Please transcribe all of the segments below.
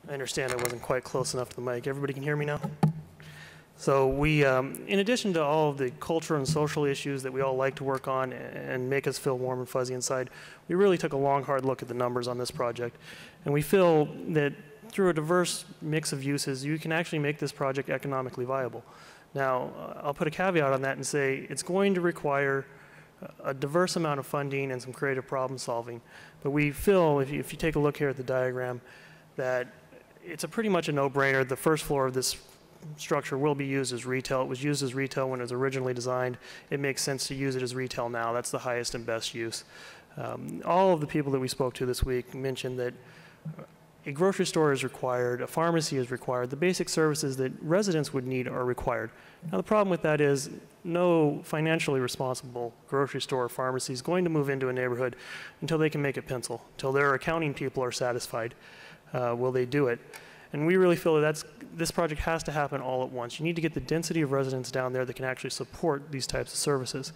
I understand I wasn't quite close enough to the mic. Everybody can hear me now? So we, in addition to all of the cultural and social issues that we all like to work on and make us feel warm and fuzzy inside, we really took a long, hard look at the numbers on this project. And we feel that through a diverse mix of uses, you can actually make this project economically viable. Now, I'll put a caveat on that and say it's going to require a diverse amount of funding and some creative problem solving. But we feel, if you take a look here at the diagram, that it's pretty much a no-brainer. The first floor of this structure will be used as retail. It was used as retail when it was originally designed. It makes sense to use it as retail now. That's the highest and best use. All of the people that we spoke to this week mentioned that a grocery store is required, a pharmacy is required, the basic services that residents would need are required. Now the problem with that is no financially responsible grocery store or pharmacy is going to move into a neighborhood until they can make it pencil, until their accounting people are satisfied. Will they do it? And we really feel that this project has to happen all at once. You need to get the density of residents down there that can actually support these types of services.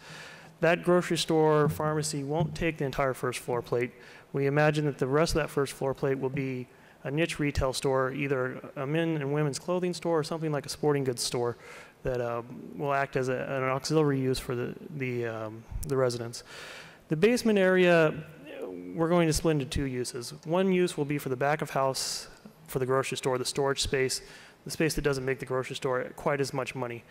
That grocery store, pharmacy won't take the entire first floor plate. We imagine that the rest of that first floor plate will be a niche retail store, either a men and women's clothing store or something like a sporting goods store that will act as an auxiliary use for the residents. The basement area, we're going to split into two uses. One use will be for the back of house for the grocery store, the storage space, the space that doesn't make the grocery store quite as much money.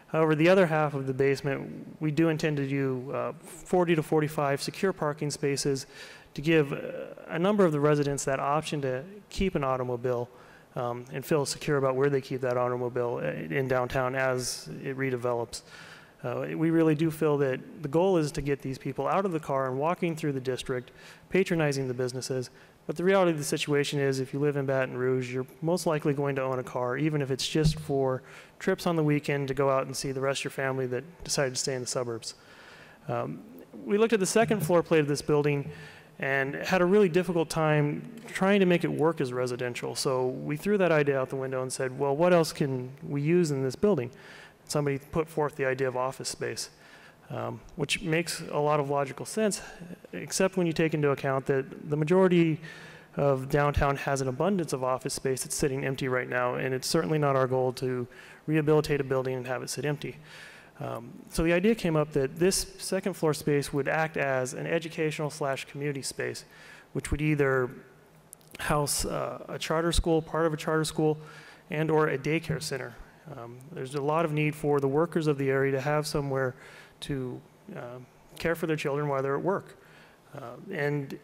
However, the other half of the basement, we do intend to do 40 to 45 secure parking spaces to give a number of the residents that option to keep an automobile and feel secure about where they keep that automobile in downtown as it redevelops. We really do feel that the goal is to get these people out of the car and walking through the district, patronizing the businesses. But the reality of the situation is if you live in Baton Rouge, you're most likely going to own a car, even if it's just for trips on the weekend to go out and see the rest of your family that decided to stay in the suburbs. We looked at the second floor plate of this building and had a really difficult time trying to make it work as residential. So we threw that idea out the window and said, well, what else can we use in this building? Somebody put forth the idea of office space, which makes a lot of logical sense, except when you take into account that the majority of downtown has an abundance of office space that's sitting empty right now, and it's certainly not our goal to rehabilitate a building and have it sit empty. So the idea came up that this second floor space would act as an educational / community space, which would either house a charter school, part of a charter school, and or a daycare center. There's a lot of need for the workers of the area to have somewhere to care for their children while they're at work. And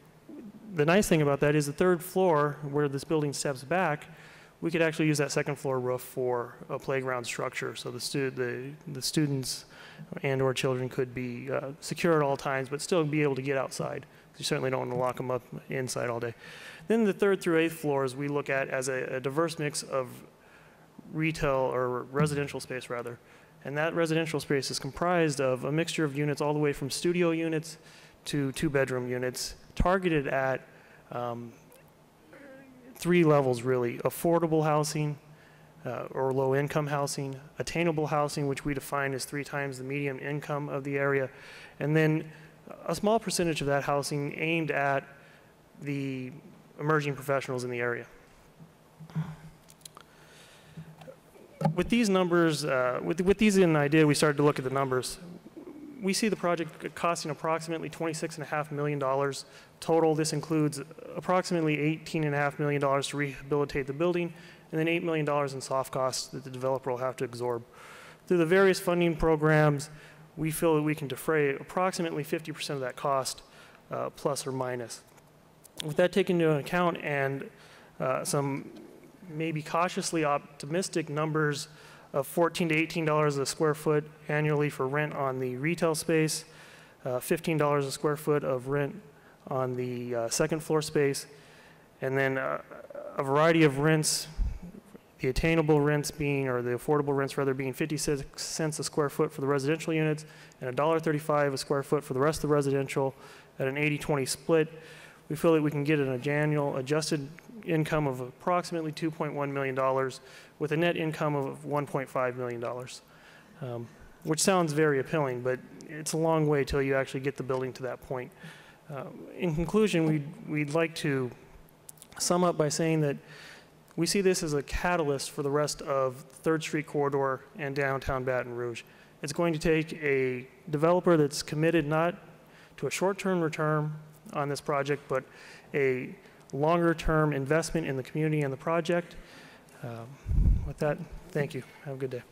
the nice thing about that is the third floor, where this building steps back, we could actually use that second floor roof for a playground structure. So the students and or children could be secure at all times, but still be able to get outside. You certainly don't want to lock them up inside all day. Then the third through eighth floors we look at as a diverse mix of retail or residential space rather. And that residential space is comprised of a mixture of units all the way from studio units to 2-bedroom units targeted at 3 levels really: affordable housing or low income housing, attainable housing, which we define as 3 times the median income of the area, and then a small percentage of that housing aimed at the emerging professionals in the area. With these numbers, with these in idea, we started to look at the numbers. We see the project costing approximately $26.5 million total. This includes approximately $18.5 million to rehabilitate the building, and then $8 million in soft costs that the developer will have to absorb. Through the various funding programs, we feel that we can defray approximately 50% of that cost, plus or minus. With that taken into account and some maybe cautiously optimistic numbers of $14 to $18 a square foot annually for rent on the retail space, $15 a square foot of rent on the second floor space, and then a variety of rents, the attainable rents being, or the affordable rents rather, being 56 cents a square foot for the residential units and $1.35 a square foot for the rest of the residential at an 80-20 split. We feel that we can get an annual adjusted income of approximately $2.1 million with a net income of $1.5 million, which sounds very appealing, but it's a long way till you actually get the building to that point. In conclusion, we'd like to sum up by saying that we see this as a catalyst for the rest of 3rd Street corridor and downtown Baton Rouge. It's going to take a developer that's committed not to a short-term return on this project, but a longer-term investment in the community and the project. With that, thank you. Have a good day.